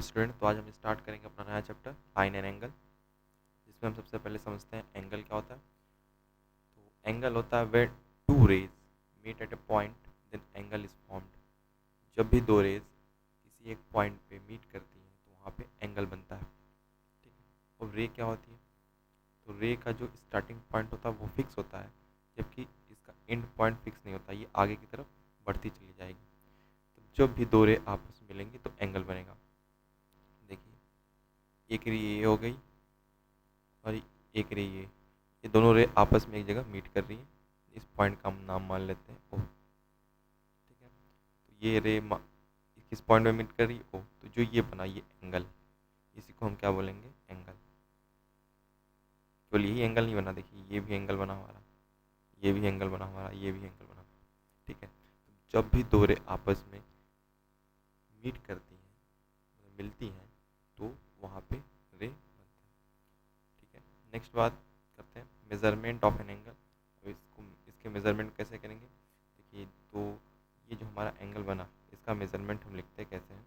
Welcome student. तो आज हम स्टार्ट करेंगे अपना नया चैप्टर लाइन एंड एंगल, जिसमें हम सबसे पहले समझते हैं एंगल क्या होता है। तो एंगल होता है where two rays meet at a point then angle is formed. जब भी दो रेज किसी एक पॉइंट पे मीट करती हैं तो वहाँ पे एंगल बनता है। ठीक है। और रे क्या होती है? तो रे का जो स्टार्टिंग पॉइंट होता है वो फिक्स होता है, जबकि इसका एंड पॉइंट फिक्स नहीं होता, ये आगे की तरफ बढ़ती चली जाएगी। तो जब भी दो रे आपस में मिलेंगी तो एंगल बनेगा। देखिए, एक रे ये हो गई और एक रे ये दोनों रे आपस में एक जगह मीट कर रही हैं। इस पॉइंट का हम नाम मान लेते हैं ओ। ठीक है। तो ये रे किस पॉइंट में मीट कर रही है? ओ। तो जो ये बना ये एंगल, इसी को हम क्या बोलेंगे? एंगल। केवल यही एंगल नहीं बना, देखिए ये भी एंगल बना हमारा, ये भी एंगल बना हमारा, ये भी एंगल बना। ठीक है। तो जब भी दो रे आपस में मीट करती हैं, मतलब मिलती हैं, तो वहाँ पे रे बनता है। ठीक है। नेक्स्ट बात करते हैं मेजरमेंट ऑफ एन एंगल। अब इसके मेजरमेंट कैसे करेंगे? देखिए, तो ये जो हमारा एंगल बना, इसका मेजरमेंट हम लिखते हैं कैसे हैं?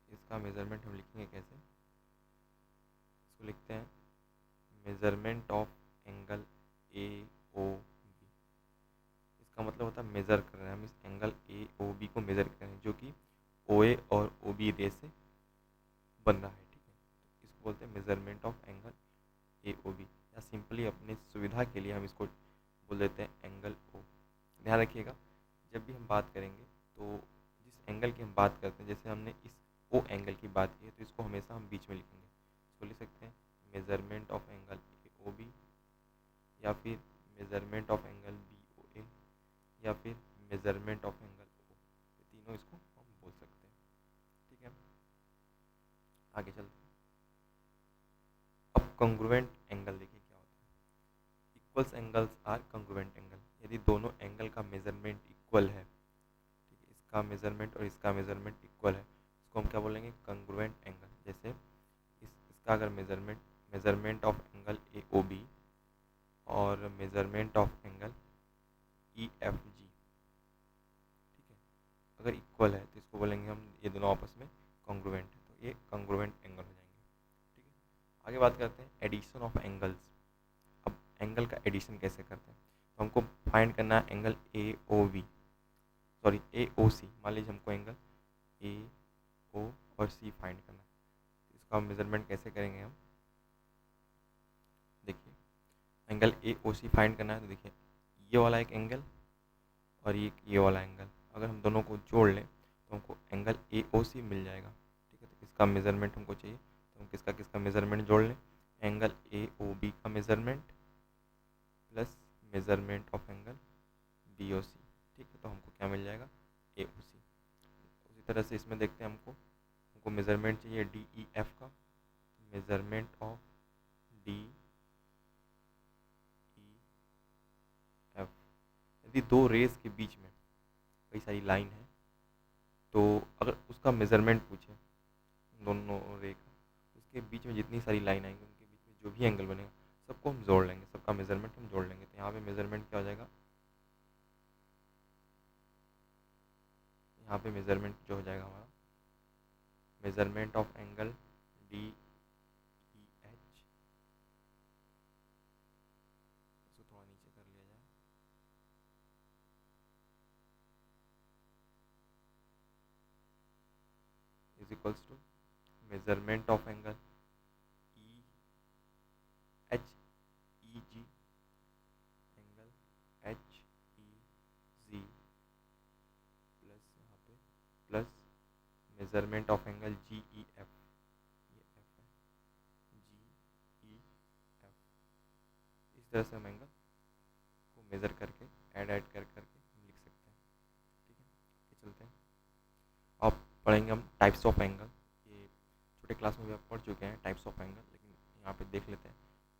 इसका मेजरमेंट हम लिखेंगे कैसे? इसको लिखते हैं measurement of angle A O B. इसका मतलब होता है मेज़र कर रहे हैं हम इस एंगल ए ओ बी को मेज़र कर रहे हैं, जो कि ओ ए और ओ बी रे से बन रहा है। ठीक है। तो इसको बोलते हैं measurement of angle A O B, या सिंपली अपनी सुविधा के लिए हम इसको बोल देते हैं एंगल ओ। ध्यान रखिएगा, जब भी हम बात करेंगे तो जिस एंगल की हम बात करते हैं, जैसे हमने इस ओ एंगल की बात की है, तो इसको हमेशा हम बीच में लिखेंगे। इसको लिख सकते हैं measurement of angle A O B, या फिर measurement of angle B O A, या फिर मेजरमेंट ऑफ एंगल ओ। ये तीनों इसको हम बोल सकते हैं। ठीक है। आगे चलते हैं। अब कंग्रुएंट एंगल देखिए क्या होता है। Equals angles are congruent angle. यदि दोनों एंगल का मेजरमेंट इक्वल है, ठीक है, इसका मेजरमेंट और इसका मेजरमेंट इक्वल है, इसको हम क्या बोलेंगे? Congruent angle. जैसे इसका अगर measurement measurement of angle A O B और measurement of angle E F G, ठीक है, अगर इक्वल है तो इसको बोलेंगे हम, ये दोनों आपस में कॉन्ग्रुएंट है, तो ये कॉन्ग्रुएंट एंगल हो जाएंगे। ठीक है। आगे बात करते हैं एडिशन ऑफ एंगल्स। अब एंगल का एडिशन कैसे करते हैं? तो हमको फाइंड करना है angle A O B, sorry A O C. मान लीजिए हमको एंगल ए ओ और सी फाइंड करना है, तो इसका मेजरमेंट कैसे करेंगे हम? देखिए, angle A O C find करना है, तो देखिए ये वाला एक एंगल और ये वाला एंगल, अगर हम दोनों को जोड़ लें तो हमको एंगल ए ओ सी मिल जाएगा। ठीक है। तो इसका मेजरमेंट हमको चाहिए, तो हम किसका किसका मेजरमेंट जोड़ लें? एंगल ए ओ बी का measurement plus measurement of angle B O C. ठीक है। तो हमको क्या मिल जाएगा? ए ओ सी। उसी तरह से इसमें देखते हैं, हमको हमको मेजरमेंट चाहिए डी ई एफ का, measurement of D E F. यदि दो रेस के बीच में कई सारी लाइन है, तो अगर उसका मेजरमेंट पूछे दोनों रे का, उसके बीच में जितनी सारी लाइन आएंगी उनके बीच में जो भी एंगल बनेगा सबको हम जोड़ लेंगे, सबका मेजरमेंट हम जोड़ लेंगे। तो यहाँ पे मेजरमेंट क्या हो जाएगा? यहाँ पे मेजरमेंट जो हो जाएगा हमारा, measurement of angle D E H, इसको थोड़ा नीचे कर लिया जाए, is equals to measurement of angle E H E G, angle H E G, plus यहाँ पे plus measurement of angle G E F, ये एफ है, जी ई एफ। इस तरह से हम एंगल को मेज़र करके ऐड कर करके हम लिख सकते हैं। ठीक है। आगे चलते हैं। अब पढ़ेंगे हम टाइप्स ऑफ एंगल। ये छोटे क्लास में भी आप पढ़ चुके हैं टाइप्स ऑफ एंगल, लेकिन यहाँ पे देख लेते हैं।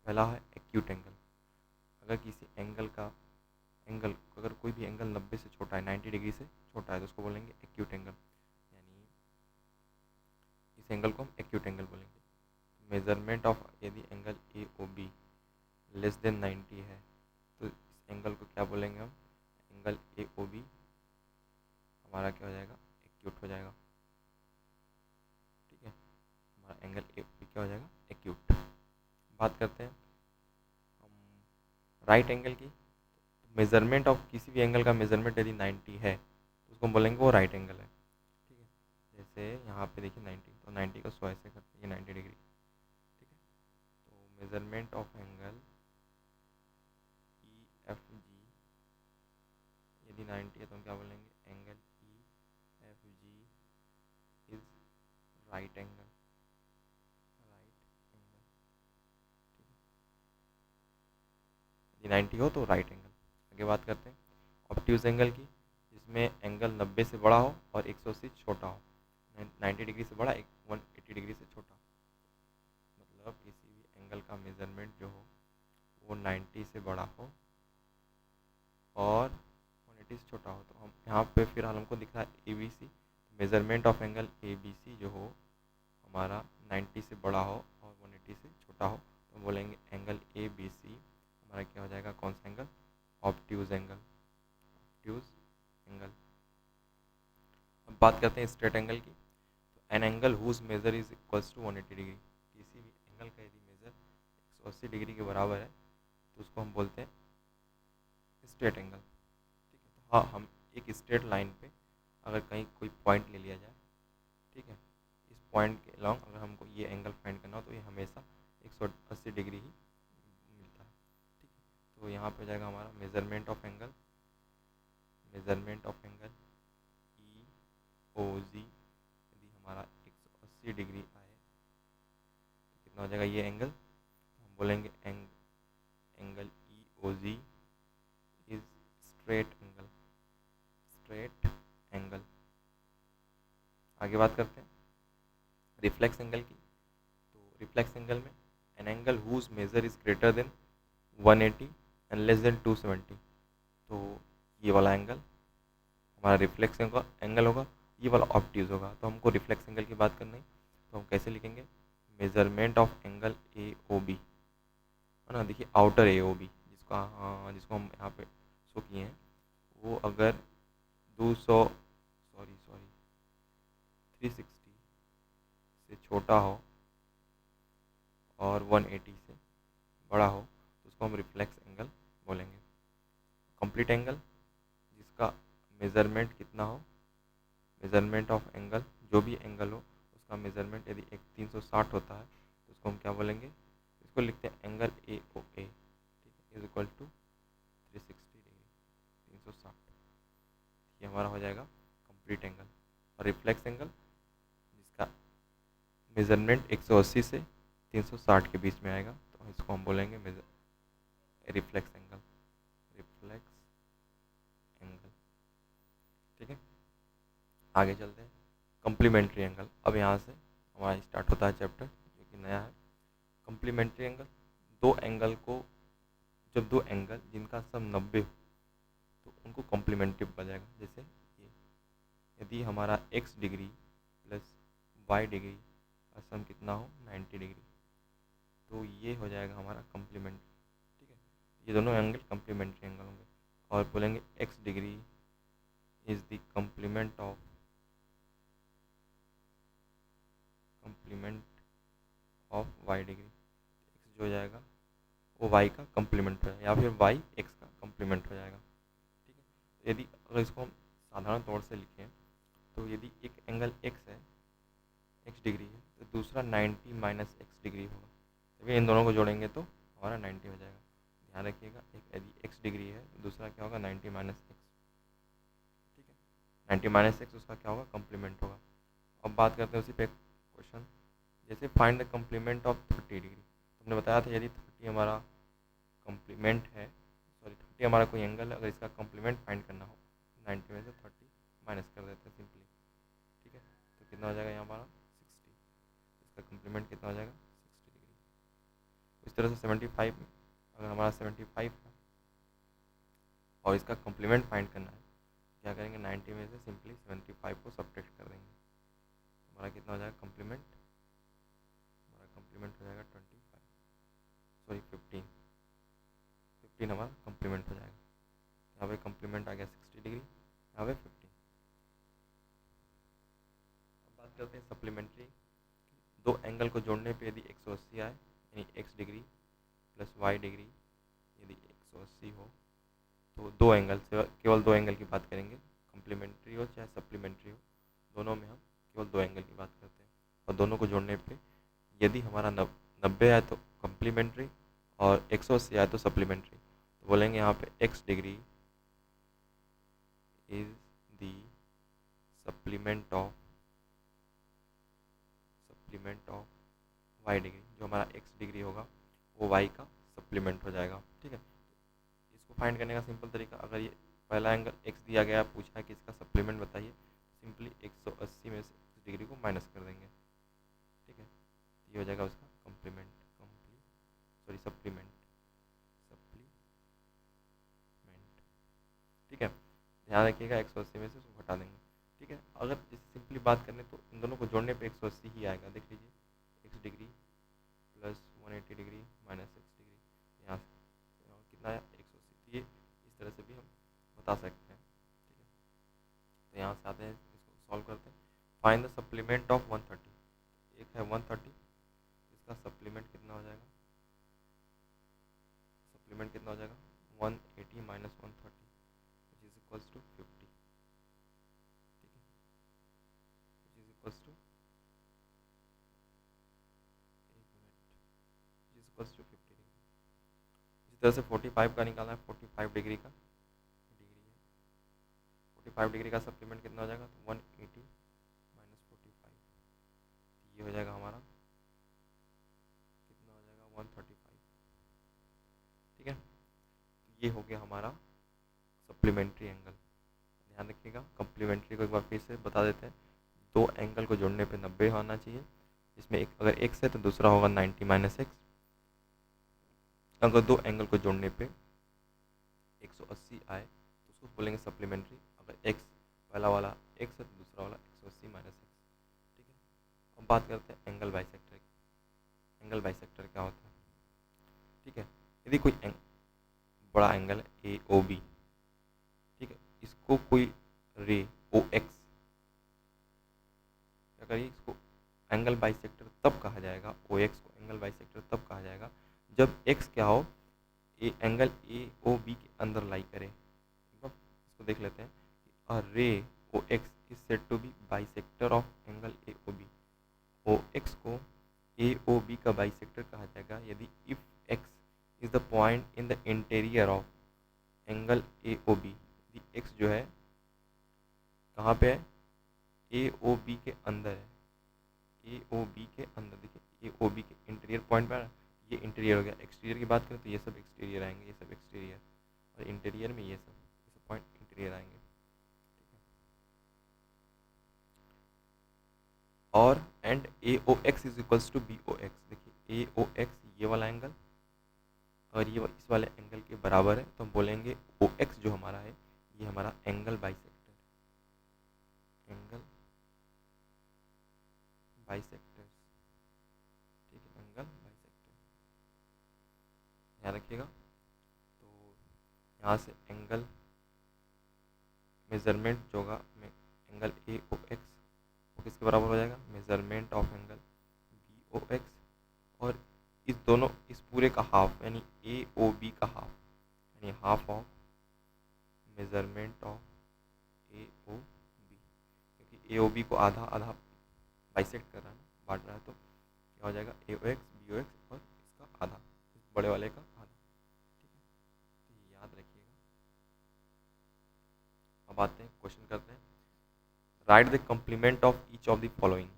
पहला है एक्यूट एंगल। अगर किसी एंगल अगर कोई भी एंगल 90 से छोटा है, 90 डिग्री से छोटा है, तो उसको बोलेंगे एक्यूट एंगल, यानी इस एंगल को हम एक्यूट एंगल बोलेंगे। मेजरमेंट ऑफ, यदि angle A O B less than 90 है, तो इस एंगल को क्या बोलेंगे हम? एंगल ए ओ बी हमारा क्या हो जाएगा? एक्यूट हो जाएगा। एंगल ए बी क्या हो जाएगा, एक्यूट। बात करते हैं हम राइट एंगल की। मेजरमेंट ऑफ किसी भी एंगल का मेजरमेंट यदि 90 है तो उसको हम बोलेंगे वो राइट एंगल है। ठीक है, जैसे यहाँ पे देखिए 90, तो 90 को 100 ऐसे करते हैं, ये 90 डिग्री। ठीक है, तो measurement of angle E F जी यदि 90 है तो हम क्या बोलेंगे, angle E F ji is right angle, right angle. ठीक है, यदि 90 हो तो राइट एंगल। आगे बात करते हैं ऑब्ट्यूज एंगल की, जिसमें एंगल 90 से बड़ा हो और 180 छोटा हो। 90 डिग्री से बड़ा, 180 डिग्री से छोटा। मतलब किसी भी एंगल का मेजरमेंट जो हो वो 90 से बड़ा हो और 180 से छोटा हो। तो हम यहाँ पे फिलहाल हमको दिख रहा है A B C. Measurement of angle A B C जो हो हमारा 90 से बड़ा हो और 180 से छोटा हो, तो हम बोलेंगे एंगल ए बी सी हमारा क्या हो जाएगा, कौन सा angle, obtuse angle, obtuse angle. अब बात करते हैं स्ट्रेट एंगल की। तो an angle whose measure is equals to 180 degree. किसी भी एंगल का यदि मेजर 180 डिग्री के बराबर है तो उसको हम बोलते हैं स्ट्रेट एंगल। ठीक है, तो हाँ, हम एक स्ट्रेट लाइन पे अगर कहीं कोई पॉइंट ले लिया जाए, ठीक है, इस पॉइंट के अलॉन्ग अगर हमको ये एंगल फाइंड करना हो तो ये हमेशा 180 डिग्री ही मिलता है। ठीक है, तो यहाँ पे हो जाएगा हमारा measurement of angle, measurement of angle E O G यदि हमारा 180 डिग्री आए तो कितना हो जाएगा ये एंगल, तो हम बोलेंगे angle E O G is straight angle, straight angle. आगे बात करते हैं रिफ्लेक्स एंगल की। तो रिफ्लेक्स एंगल में an angle whose measure is greater than 180 and less than 270। तो ये वाला एंगल हमारा रिफ्लेक्स एंगल होगा, ये वाला ऑब्ट्यूज होगा। तो हमको रिफ्लेक्स एंगल की बात करनी है तो हम कैसे लिखेंगे, measurement of angle A O B, है ना। देखिए आउटर ए ओ बी जिसको हम यहाँ पे शो किए हैं, वो अगर 360 से छोटा हो और 180 से बड़ा हो तो उसको हम रिफ्लेक्स एंगल बोलेंगे। कंप्लीट एंगल जिसका मेजरमेंट कितना हो, मेजरमेंट ऑफ एंगल जो भी एंगल हो उसका मेजरमेंट यदि एक 360 होता है तो उसको हम क्या बोलेंगे, इसको लिखते हैं एंगल ए ओ ए, ठीक है, इज इक्वल टू 360 डिग्री, 360। ये हमारा हो जाएगा कंप्लीट एंगल। और रिफ्लेक्स एंगल जिसका मेजरमेंट 180 से 360 के बीच में आएगा तो इसको हम बोलेंगे रिफ्लेक्स एंगल, रिफ्लेक्स एंगल। ठीक है, आगे चलते हैं कम्प्लीमेंट्री एंगल। अब यहाँ से हमारा स्टार्ट होता है चैप्टर जो कि नया है। कम्प्लीमेंट्री एंगल, दो एंगल को, जब दो एंगल जिनका सम 90 हो तो उनको कम्प्लीमेंट्री बोला जाएगा। जैसे ये यदि हमारा x degree plus y degree का सम कितना हो 90 डिग्री तो ये हो जाएगा हमारा कम्प्लीमेंट्री। ठीक है, ये दोनों एंगल कम्प्लीमेंट्री एंगल होंगे। और बोलेंगे x degree is the complement of y degree. x जो हो जाएगा वो y का कम्प्लीमेंट हो जाएगा या फिर y x का कम्प्लीमेंट हो जाएगा। ठीक है, यदि अगर इसको हम साधारण तौर से लिखें तो यदि एक एंगल x है, x डिग्री है, तो दूसरा 90 माइनस एक्स डिग्री होगा। तभी इन दोनों को जोड़ेंगे तो हमारा 90 हो जाएगा। ध्यान रखिएगा, एक यदि x डिग्री है दूसरा क्या होगा 90 माइनस एक्स। ठीक है, 90 माइनस एक्स उसका क्या होगा, कम्प्लीमेंट होगा। अब बात करते हैं उसी पे क्वेश्चन, जैसे find the complement of 30 degree. तुमने बताया था यदि 30 हमारा कम्प्लीमेंट है, सॉरी 30 हमारा कोई एंगल है, अगर इसका कम्प्लीमेंट फाइंड करना हो 90 में से 30 माइनस कर देते हैं सिंपली। ठीक है, तो कितना हो जाएगा यहाँ हमारा 60, इसका कम्प्लीमेंट कितना हो जाएगा 60 डिग्री। इस तरह से 75 में अगर हमारा 75 है और इसका कम्प्लीमेंट फाइंड करना है, क्या करेंगे 90 में से सिंपली 75 को सब्ट्रैक्ट कर देंगे। हमारा कितना हो जाएगा कम्प्लीमेंट, हमारा कम्प्लीमेंट हो जाएगा 15 हमारा कम्प्लीमेंट हो जाएगा। यहाँ पे कम्प्लीमेंट आ गया 60 डिग्री, यहाँ पे 15। अब बात करते हैं सप्लीमेंट्री। दो एंगल को जोड़ने पे यदि 180 आए, यानी x degree plus y degree यदि 180 हो, तो दो एंगल से केवल दो एंगल की बात करेंगे, कम्प्लीमेंट्री हो चाहे सप्लीमेंट्री हो, दोनों में हम केवल दो एंगल की बात करते हैं। और दोनों को जोड़ने पे यदि हमारा 90 आए तो कम्प्लीमेंट्री और 180 आए तो सप्लीमेंट्री, तो बोलेंगे यहाँ पे x degree is the supplement of y degree, जो हमारा x डिग्री होगा वो y का सप्लीमेंट हो जाएगा। ठीक है, इसको फाइंड करने का सिंपल तरीका, अगर ये पहला एंगल x दिया गया, पूछा है कि इसका सप्लीमेंट बताइए, सिंपली 180 में से इस डिग्री को माइनस कर देंगे। ठीक है, ये हो जाएगा उसका सप्लीमेंट। ठीक है, ध्यान रखिएगा 180 में से उसको घटा देंगे। ठीक है, अगर इस सिंपली बात करें तो इन दोनों को जोड़ने पे 180 ही आएगा। देख लीजिए, x degree plus 180 degree minus x degree, यहाँ से कितना आया 180। ये इस तरह से भी हम बता सकते हैं। ठीक है, तो यहाँ से आते हैं, इसको सॉल्व करते हैं। Find the supplement of 130। एक है 130, इसका सप्लीमेंट कितना हो जाएगा, सप्लीमेंट कितना हो जाएगा 180 minus 130 which is equals to 50। ठीक है, which is equals to, एक minute, which is equals to 50 degree. इसी तरह से 45 का निकालना है, 45 डिग्री का डिग्री है, 45 डिग्री का सप्लीमेंट कितना हो जाएगा, तो 180 माइनस 45, ये हो जाएगा हमारा कितना हो जाएगा 135। ठीक है, तो ये हो गया हमारा सप्लीमेंट्री एंगल। ध्यान रखिएगा, कम्प्लीमेंट्री को एक बार फिर से बता देते हैं। दो एंगल को जोड़ने पे 90 होना चाहिए, इसमें एक अगर x है तो दूसरा होगा 90 माइनस x। अगर दो एंगल को जोड़ने पे 180 आए तो उसको बोलेंगे सप्लीमेंट्री। अगर x पहला वाला x है तो दूसरा वाला 180 माइनस x। ठीक है, अब बात करते हैं एंगल बाइसेक्टर की। एंगल बाइसेक्टर क्या होता है? ठीक है, यदि कोई बड़ा एंगल है ए ओ बी, ठीक है, इसको कोई रे ओ एक्स, क्या करिए, इसको एंगल बाइसेक्टर तब कहा जाएगा, ओ एक्स को एंगल बाइसेक्टर तब कहा जाएगा जब एक्स क्या हो, एंगल ए ओ बी के अंदर लाई करे। इसको देख लेते हैं, a ray O X is said to be bisector of angle A O B. O X को ए ओ बी का बाइसेक्टर कहा जाएगा यदि if X is the point in the interior of angle A O B. X जो है कहाँ पे है, ए ओ बी के अंदर है, ए ओ बी के अंदर। देखिए, ए ओ बी के इंटीरियर पॉइंट पर, ये इंटीरियर हो गया। एक्सटीरियर की बात करें तो ये सब एक्सटीरियर आएंगे, ये सब एक्सटीरियर, और इंटीरियर में ये सब पॉइंट इंटीरियर आएंगे। ठीक है, और and A O X is equals to B O X. देखिए, ए ओ एक्स ये वाला एंगल और ये इस वाले एंगल के बराबर है, तो हम बोलेंगे ओ एक्स जो हमारा है ये हमारा एंगल बाइसेक्टर, एंगल बाइसेक्टर। ठीक है, एंगल बाइसेक्टर, ध्यान रखिएगा। तो यहाँ से एंगल मेजरमेंट जो होगा एंगल ए ओ एक्स वो किसके बराबर हो जाएगा, measurement of angle B O X, और इस दोनों इस पूरे का हाफ, यानी ए ओ बी का हाफ, यानी half of measurement of A O B. क्योंकि ए ओ बी को आधा आधा बाइसेक्ट कर रहा है ना, बांट रहा है, तो क्या हो जाएगा ए O x B O X और इसका आधा, इस बड़े वाले का आधा। ठीक है, तो ये याद रखिएगा। अब आते हैं, क्वेश्चन करते हैं। Write the complement of each of the following.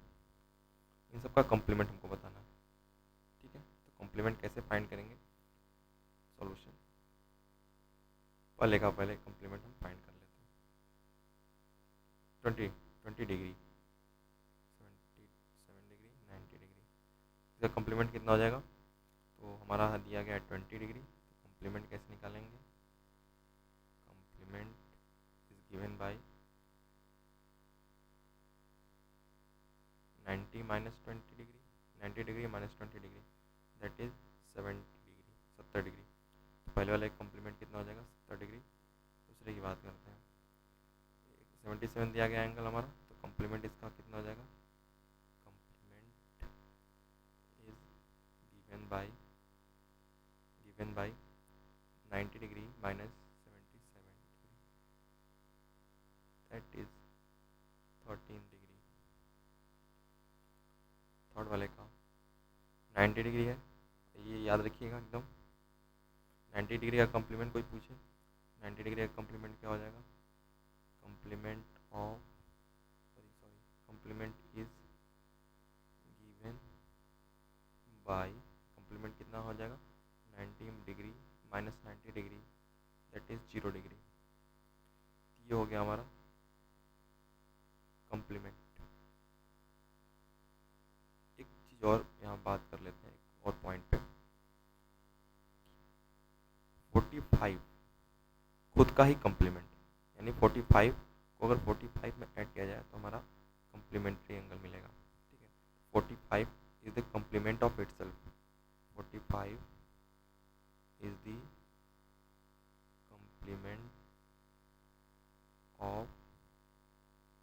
इन सबका कम्प्लीमेंट हमको बताना है। ठीक है, तो कम्प्लीमेंट कैसे फाइंड करेंगे, सॉल्यूशन पहले कम्प्लीमेंट हम फाइंड कर लेते हैं। 20 डिग्री, 77 डिग्री, 90 डिग्री, इसका कम्प्लीमेंट कितना हो जाएगा, तो हमारा दिया गया है 20 डिग्री। तो कम्प्लीमेंट कैसे निकालेंगे, complement is given bye 90 minus 20 degree, 90 degree minus 20 degree, that is 70 degree. तो पहले वाला कम्प्लीमेंट कितना हो जाएगा 70 डिग्री। दूसरे की बात करते हैं, 77 दिया गया एंगल हमारा, तो कम्प्लीमेंट इसका कितना हो जाएगा, complement 90 degree minus 77 degree, that is 13 degree. Third वाले का 90 डिग्री है, ये याद रखिएगा एकदम। 90 डिग्री का कम्प्लीमेंट कोई पूछे, 90 डिग्री का कम्प्लीमेंट क्या हो जाएगा, complement of sorry complement is given bye, complement कितना हो जाएगा 90 degree minus 90 degree, that is 0 degree. ये हो गया हमारा कम्प्लीमेंट। एक चीज़ और यहाँ बात कर लेते हैं एक और पॉइंट पे, 45 खुद का ही कम्प्लीमेंट, यानी 45 को अगर 45 में ऐड किया जाए तो हमारा कम्प्लीमेंट्री एंगल मिलेगा। ठीक है, 45 is the complement of itself, 45 is the complement of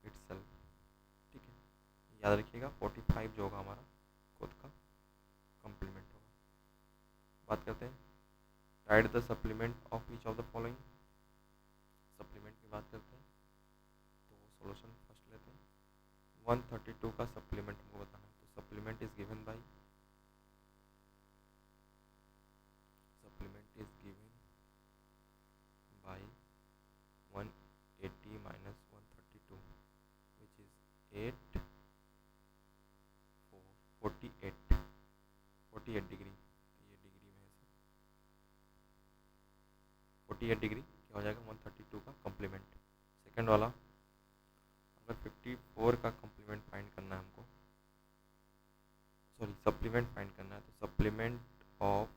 itself. ठीक है, याद रखिएगा 45 जो होगा हमारा खुद का कम्प्लीमेंट होगा। बात करते हैं write the supplement of each of the following, supplement की बात करते हैं तो सॉल्यूशन फर्स्ट लेते हैं। 132 का सप्लीमेंट हमको बताना है, तो supplement is given bye, supplement is given by 180 minus 132 which is 8 48 48 degree. तो ये डिग्री में है सर, 48 डिग्री क्या हो जाएगा 132 का कम्प्लीमेंट। सेकंड वाला अगर 54 का कम्प्लीमेंट फाइंड करना है हमको, सॉरी सप्लीमेंट फाइंड करना है, तो सप्लीमेंट ऑफ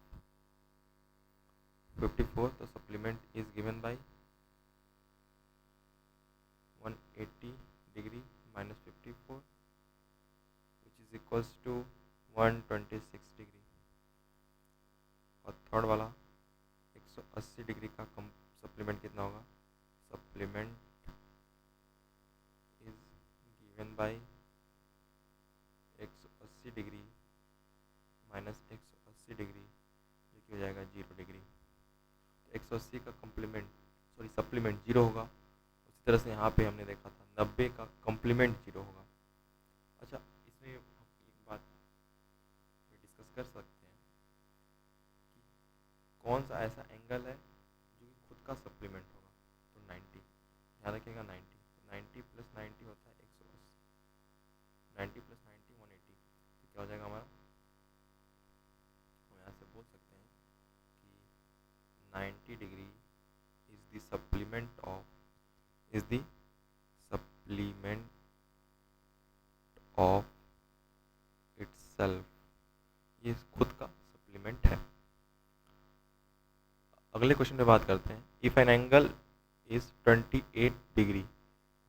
54, तो supplement is given by 180 degree minus 54 which is equals to 126 degree. और थर्ड वाला 180 डिग्री का सप्लीमेंट कितना होगा, supplement is given by 180 degree minus 180 degree जो कि हो जाएगा 0 डिग्री। तो 180 का कम्प्लीमेंट सॉरी सप्लीमेंट 0 होगा, उसी तरह से यहाँ पे हमने देखा था 90 का कम्प्लीमेंट 0 होगा। अच्छा, इसमें हम एक बात डिस्कस कर सकते हैं कि कौन सा ऐसा एंगल है जो कि खुद का सप्लीमेंट होगा, तो 90, ध्यान रखिएगा 90, तो 90 प्लस 90 होता है 180, 90 प्लस 90 180, तो क्या हो जाएगा हमारा, हम यहाँ से बोल सकते हैं कि 90 degree is the supplement of is the supplement of itself, ये खुद का सप्लीमेंट है। अगले क्वेश्चन पे बात करते हैं, if an angle is 28 degree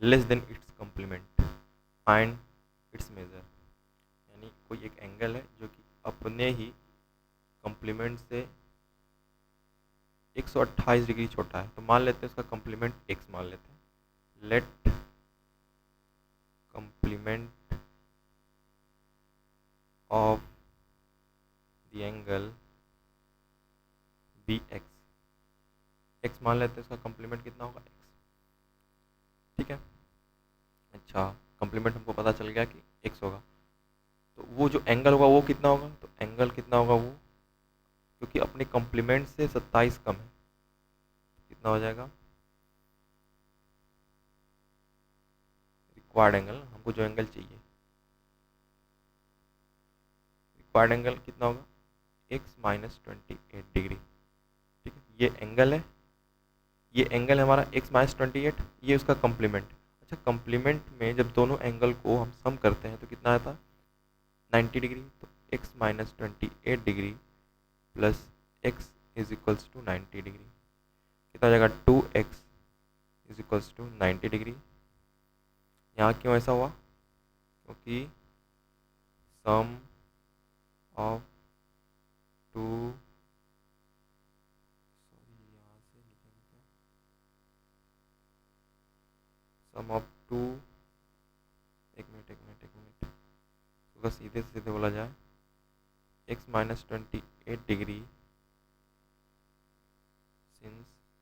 less than its complement find its measure, यानी कोई एक एंगल है जो कि अपने ही कम्प्लीमेंट से 128 डिग्री छोटा है, तो मान लेते हैं उसका कम्प्लीमेंट x मान लेते हैं, let complement of the angle be x मान लेते हैं, उसका कम्प्लीमेंट कितना होगा x। ठीक है, अच्छा कम्प्लीमेंट हमको पता चल गया कि x होगा, तो वो जो एंगल होगा वो कितना होगा, तो एंगल कितना होगा वो, क्योंकि अपने कम्प्लीमेंट से 27 कम है, कितना हो जाएगा रिक्वायर्ड एंगल, हमको जो एंगल चाहिए रिक्वायर्ड एंगल कितना होगा x माइनस 28 डिग्री। ठीक है, ये एंगल है, ये एंगल है हमारा x माइनस 28, ये उसका कम्प्लीमेंट। अच्छा, कम्प्लीमेंट में जब दोनों एंगल को हम सम करते हैं तो कितना आता है 90 डिग्री, तो x minus 28 degree plus x is equals to 90 degree, कितना हो जाएगा 2x is equals to 90 degree. यहाँ क्यों ऐसा हुआ, क्योंकि सम ऑफ टू यहाँ से लिखेंगे क्या, सम ऑफ टू, एक मिनट तो सीधे सीधे बोला जाए x minus 28 degree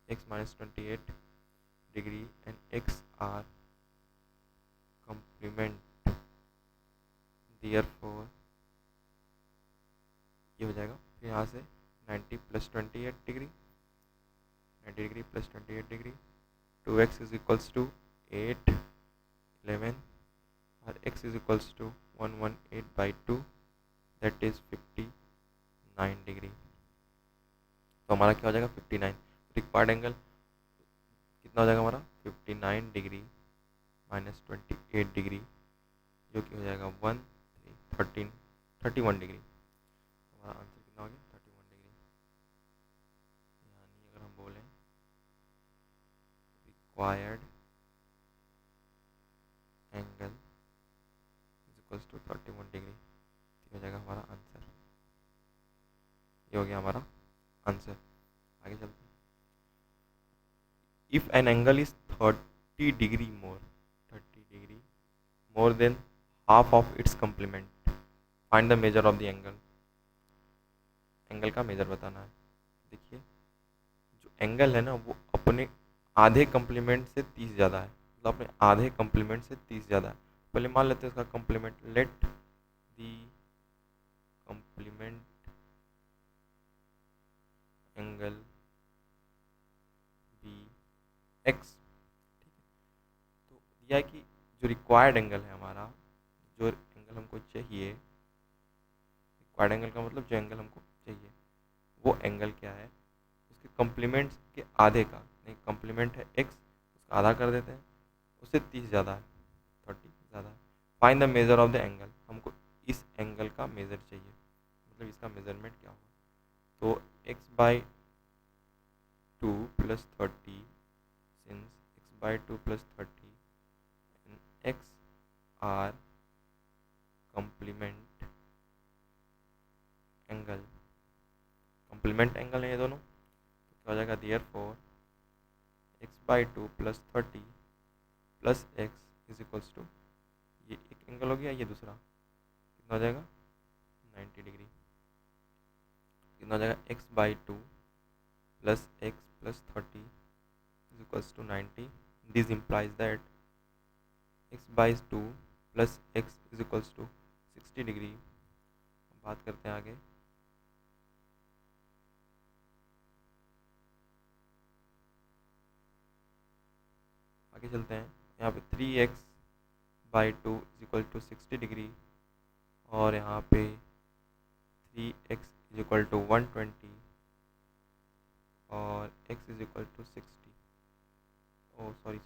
x minus 28 degree and x are complement, therefore ये हो जाएगा। फिर यहाँ से 90 plus 28 degree, 90 degree plus 28 degree, 2x is equals to 8 11 और x is equals to 118/2 that is 59 degree. तो हमारा क्या हो जाएगा 59। रिक्वायर्ड एंगल कितना हो जाएगा हमारा 59 डिग्री माइनस 28 डिग्री, जो कि हो जाएगा 31 डिग्री। हमारा आंसर कितना हो गया 31 डिग्री। यानी अगर हम बोलें required angle is equals to 31 degree, हो जाएगा हमारा आंसर। ये हो गया हमारा आंसर। आगे चलते हैं। If an angle is 30 degree more than half of its complement, find the measure of the angle. Angle का मेजर बताना है। देखिए जो एंगल है ना वो अपने आधे कंप्लीमेंट से 30 ज़्यादा है, मतलब अपने आधे कंप्लीमेंट से 30 ज़्यादा है। पहले मान लेते हैं उसका complement, let the complement angle be X. तो दिया है कि जो रिक्वायर्ड एंगल है हमारा, जो एंगल हमको चाहिए, रिक्वायर्ड एंगल का मतलब जो एंगल हमको चाहिए वो एंगल क्या है, उसके कम्प्लीमेंट के आधे का, नहीं कम्प्लीमेंट है एक्स, उसका आधा कर देते हैं, उससे 30 ज़्यादा है, 30 ज़्यादा है। Find the measure of the angle, हमको इस एंगल का मेजर चाहिए, मतलब इसका मेजरमेंट क्या होगा। तो x/2 + 30 since x/2 + 30 and x are complement angle है ये दोनों, तो क्या हो जाएगा therefore x/2 + 30 + x is equals to, ये एक एंगल हो गया, ये दूसरा कितना हो जाएगा 90 डिग्री। कितना हो जाएगा x/2 + x + 30 is equals to 90. This implies that x/2 + x is equals to 60 degree. बात करते हैं आगे। आगे चलते हैं। यहाँ पे 3x/2 is equal to 60 degree और यहाँ पे 3x is equal to 120 और x is equal to 60, oh sorry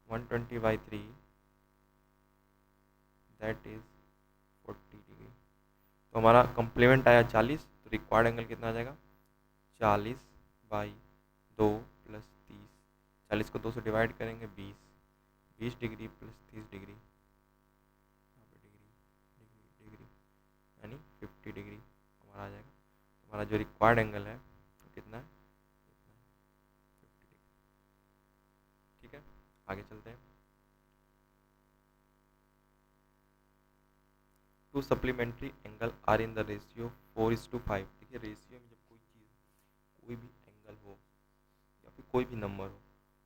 120/3 that is 40 degree. तो हमारा कम्प्लीमेंट आया 40, तो रिक्वायर्ड एंगल कितना आ जाएगा 40/2 + 30, 40 को 2 से डिवाइड करेंगे 20 डिग्री + 30 डिग्री, यहाँ पे डिग्री यानी 50 डिग्री हमारा आ जाएगा। हमारा जो रिक्वायर्ड एंगल है तो कितना है 50 डिग्री। ठीक है, आगे चलते हैं। Two supplementary angles are in the ratio 4:5। देखिए रेशियो में जब कोई चीज़, कोई भी एंगल हो या फिर कोई भी नंबर हो,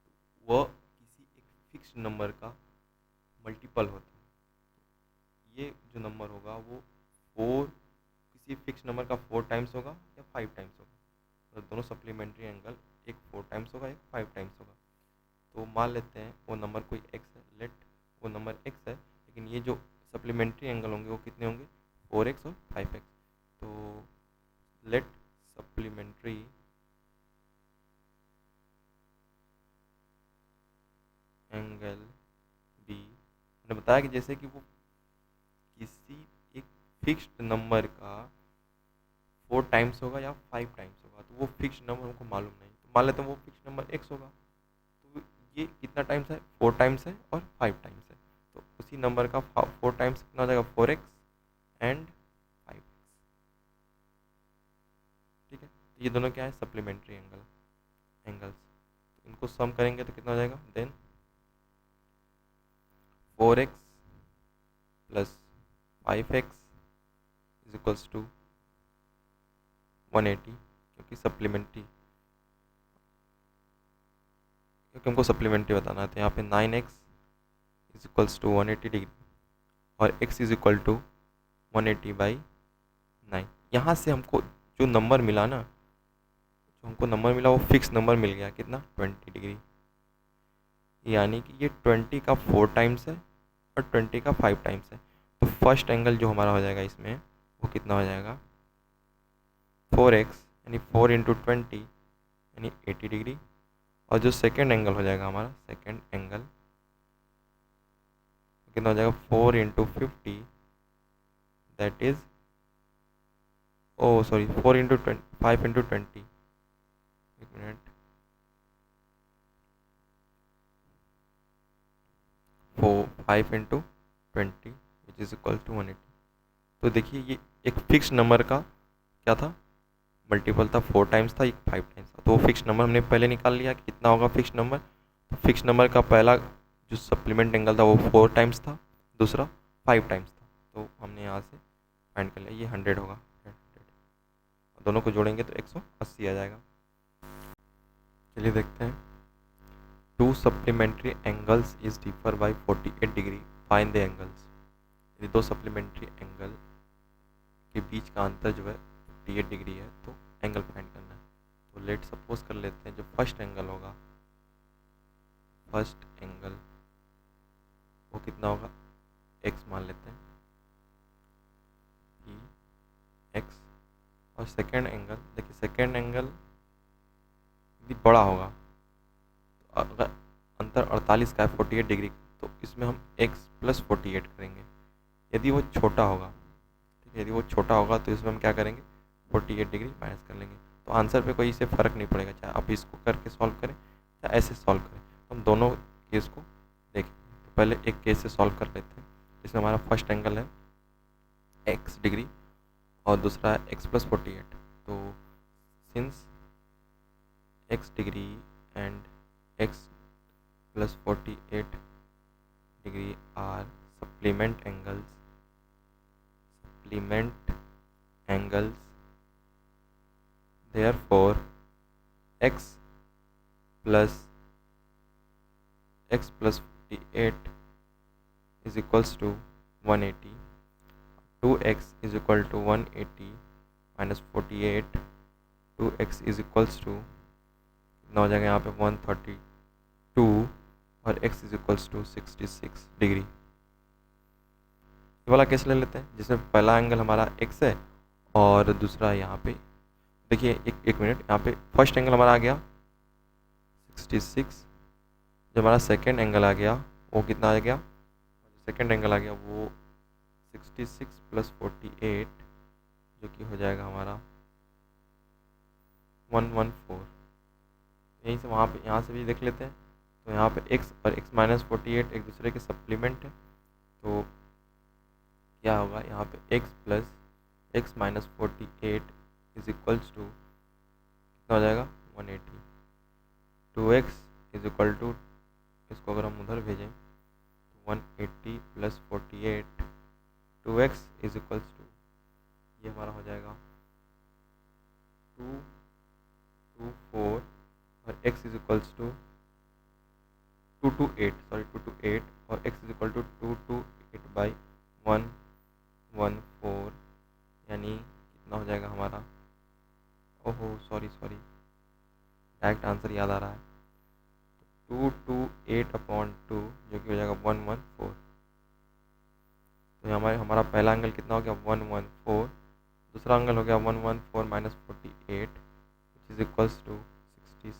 तो वह किसी एक फिक्स नंबर का मल्टीपल होता है। ये जो नंबर होगा वो 4, किसी फिक्स नंबर का 4 टाइम्स होगा या 5 टाइम्स होगा। तो दोनों सप्लीमेंट्री एंगल, एक 4 टाइम्स होगा, एक 5 टाइम्स होगा। तो मान लेते हैं वो नंबर कोई x है, लेट वो नंबर x है, लेकिन ये जो सप्लीमेंट्री एंगल होंगे वो कितने होंगे 4x और 5x। तो लेट सप्लीमेंट्री एंगल बी, मैंने बताया कि जैसे कि वो किसी एक फिक्स्ड नंबर का 4 टाइम्स होगा या 5 टाइम्स होगा, तो वो फिक्स्ड नंबर हमको मालूम नहीं, तो मान लेते हैं वो फिक्स्ड नंबर x होगा। तो ये कितना टाइम्स है 4 टाइम्स है और 5 टाइम्स है, तो उसी नंबर का 4 टाइम्स कितना हो जाएगा 4x एंड 5x। ठीक है, तो ये दोनों क्या है सप्लीमेंट्री एंगल्स। तो इनको सम करेंगे तो कितना हो जाएगा then 4x + 5x is equals to 180, क्योंकि सप्लीमेंट्री क्योंकि हमको सप्लीमेंट्री बताना है। तो यहाँ पे 9x is equals to 180 degree और x इज इक्वल टू 180/9। यहाँ से हमको जो नंबर मिला ना, जो हमको नंबर मिला वो फिक्स नंबर मिल गया, कितना 20 डिग्री। यानी कि ये 20 का 4 टाइम्स है और 20 का 5 टाइम्स है। तो फर्स्ट एंगल जो हमारा हो जाएगा इसमें वो कितना हो जाएगा 4x, यानी 4 इंटू 20 यानी 80 डिग्री। और जो सेकेंड एंगल हो जाएगा हमारा, सेकेंड एंगल कितना हो जाएगा 4 into 50, that is oh sorry 4 into 5 into 20, एक minute, 5 into 20 which is equal to 180। तो देखिए ये एक फिक्स नंबर का क्या था, मल्टीपल था, 4 टाइम्स था, एक 5 टाइम्स था। तो वो फिक्स नंबर हमने पहले निकाल लिया कि कितना होगा फिक्स नंबर। तो फिक्स नंबर का पहला जो सप्लीमेंट एंगल था वो 4 टाइम्स था, दूसरा 5 टाइम्स था। तो हमने यहाँ से फाइंड कर लिया, ये 100 होगा, 100। दोनों को जोड़ेंगे तो 180 आ जाएगा। चलिए देखते हैं। Two supplementary angles is differ by 48 degree, find the angles. यदि दो सप्लीमेंट्री एंगल के बीच का अंतर जो है 48 डिग्री है तो एंगल फाइंड करना है। तो लेट सपोज कर लेते हैं जो फर्स्ट एंगल होगा, फर्स्ट एंगल वो कितना होगा, x मान लेते हैं कि x। और सेकेंड एंगल, देखिए सेकेंड एंगल यदि बड़ा होगा तो अगर अंतर 48 का है 48 डिग्री, तो इसमें हम x प्लस 48 करेंगे। यदि वो छोटा होगा, ठीक है, यदि वो छोटा होगा तो इसमें हम क्या करेंगे 48 डिग्री माइनस कर लेंगे। तो आंसर पे कोई इससे फ़र्क नहीं पड़ेगा, चाहे आप इसको करके सॉल्व करें या ऐसे सॉल्व करें। तो हम दोनों केस को देखें। तो पहले एक केस से सॉल्व कर लेते हैं, इसमें हमारा फर्स्ट एंगल है x डिग्री और दूसरा है x प्लस 48। तो since x degree and x plus 48 degree are supplement angles, therefore x plus 48 is equals to 180, 2x is equal to 180 minus 48, 2x is equals to कितना हो जाएगा यहाँ पे 132 और x is equals to 66 degree. ये वाला case ले लेते हैं जिसमें पहला एंगल हमारा x है और दूसरा यहाँ पे, देखिए एक मिनट, यहाँ पे फर्स्ट एंगल हमारा आ गया 66, जो हमारा सेकेंड एंगल आ गया वो कितना आ गया, सेकेंड एंगल आ गया वो 66 प्लस 48 जो कि हो जाएगा हमारा 114। यहीं से वहाँ पे यहाँ से भी देख लेते हैं। तो यहाँ पे x और x माइनस 48 एक दूसरे के सप्लीमेंट है, तो क्या होगा यहाँ पे x plus x minus 48 is equals to कितना हो जाएगा 180। 2x इज इक्वल टू, इसको अगर हम उधर भेजें तो 180 plus 48, 2x is equals to ये हमारा हो जाएगा 224 और x is equals to 228, sorry 228 और x इज इक्वल टू 228/114, यानी कितना हो जाएगा हमारा, ओहो सॉरी डायरेक्ट आंसर याद आ रहा है, 228/2 जो कि हो जाएगा 114। तो हमारा पहला एंगल कितना हो गया 114, दूसरा एंगल हो गया 114 minus 48 which is equals to 66।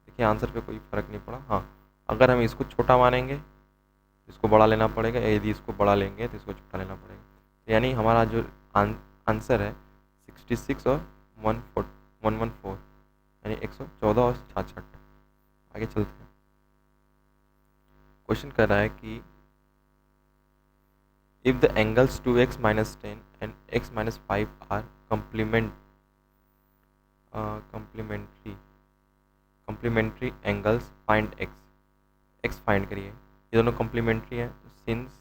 देखिए आंसर पे कोई फ़र्क नहीं पड़ा। हाँ, अगर हम इसको छोटा मानेंगे तो इसको बड़ा लेना पड़ेगा, यदि इसको बड़ा लेंगे तो इसको छोटा लेना पड़ेगा। तो यानी हमारा जो आंसर है 66 और 114 यानी 114 और 66। आगे चलते हैं। क्वेश्चन कर रहा है कि if the angles 2x minus 10 and x minus 5 are complementary angles, find x find करिए। ये दोनों कम्प्लीमेंट्री है, तो सिंस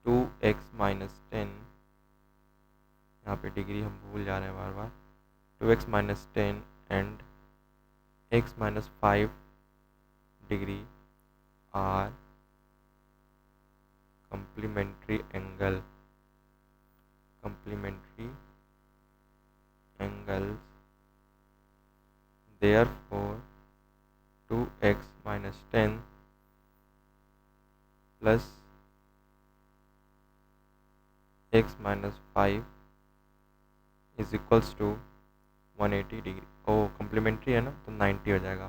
2x minus 10, यहाँ पे डिग्री हम भूल जा रहे हैं बार बार, 2x minus 10 and x minus 5 degree are complementary angles, therefore 2x minus 10 plus x minus 5 is equals to 180 degree. Oh complementary है ना, तो 90 हो जाएगा,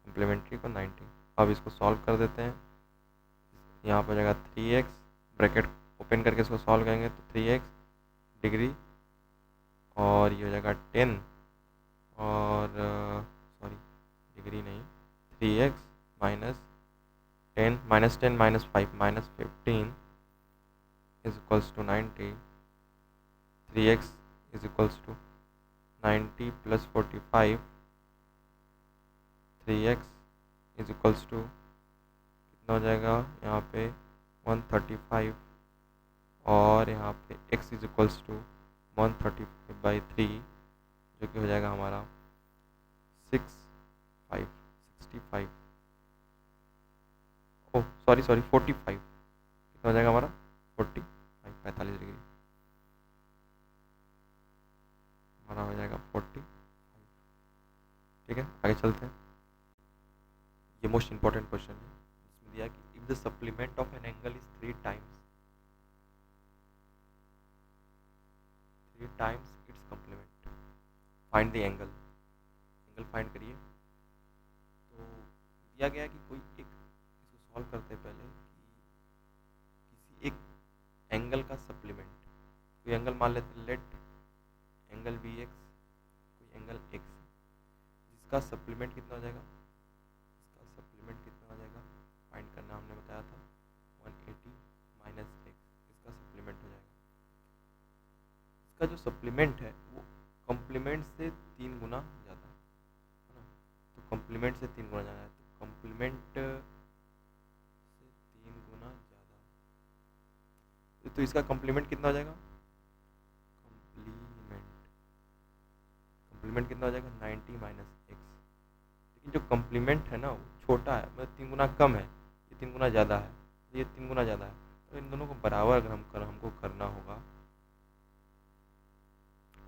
कम्प्लीमेंट्री को 90। अब इसको सॉल्व कर देते हैं। यहाँ पर हो जाएगा 3x, ब्रैकेट ओपन करके इसको सॉल्व करेंगे तो 3x डिग्री और ये हो जाएगा 10 और सॉरी डिग्री नहीं, 3x minus 10 minus 5 minus 15 is equals to 90। 3x is equals to 90 plus 45, 3x is equals to कितना हो जाएगा यहाँ पे 135 और यहाँ पे x इज इक्वल्स टू 135/3 जो कि हो जाएगा हमारा 65 ओह सॉरी 45, कितना हो जाएगा हमारा 45 डिग्री हमारा हो जाएगा 45। ठीक है, आगे चलते हैं। ये मोस्ट इंपॉर्टेंट क्वेश्चन है जिसमें दिया कि if the supplement of N angle is 3 times it's complement, find the angle find करिए। तो दिया गया कि कोई एक, इसको सॉल्व करते हैं पहले कि किसी एक एंगल का सप्लीमेंट, कोई एंगल मान लेते हैं, लेट एंगल बी एक्स, कोई एंगल एक्स, जिसका सप्लीमेंट कितना हो जाएगा, इसका सप्लीमेंट कितना हो जाएगा फाइंड करना हमने बताया था 180 माइनस एक्स, इसका सप्लीमेंट हो जाएगा। इसका जो सप्लीमेंट है वो कम्प्लीमेंट से 3 गुना ज़्यादा है ना, तो कम्प्लीमेंट से 3 गुना ज़्यादा है, तो कम्प्लीमेंट से 3 गुना ज़्यादा, तो इसका कम्प्लीमेंट कितना हो जाएगा, कम्प्लीमेंट कितना हो जाएगा 90 माइनस एक्स। लेकिन जो कम्प्लीमेंट है ना वो छोटा है, मतलब 3 गुना कम है, ये 3 गुना ज़्यादा है, ये 3 गुना ज़्यादा है, तो इन दोनों को बराबर अगर हमको करना होगा,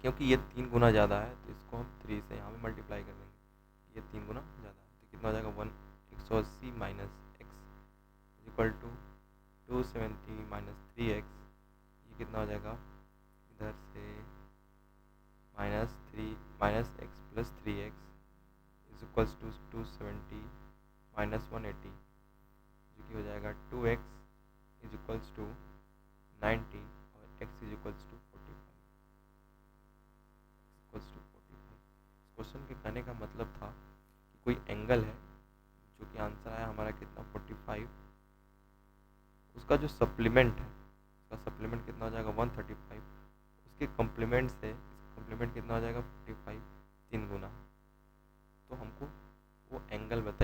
क्योंकि ये 3 गुना ज़्यादा है तो इसको हम 3 से यहाँ पे मल्टीप्लाई कर देंगे, ये 3 गुना ज़्यादा है, तो कितना हो जाएगा 180 minus X equal to 270 minus 3x, ये कितना हो जाएगा इधर से minus X plus 3x is equals to 270 minus 180 जो कि हो जाएगा 2x इज इक्वल्स टू 90 और x is equals to 45। Question के कहने का मतलब था कि कोई एंगल है जो कि आंसर आया हमारा कितना 45, उसका जो सप्लीमेंट है, उसका सप्लीमेंट कितना हो जाएगा 135, उसके कम्प्लीमेंट से कम्प्लीमेंट कितना हो जाएगा 45, 3 गुना। तो हमको वो एंगल बताइए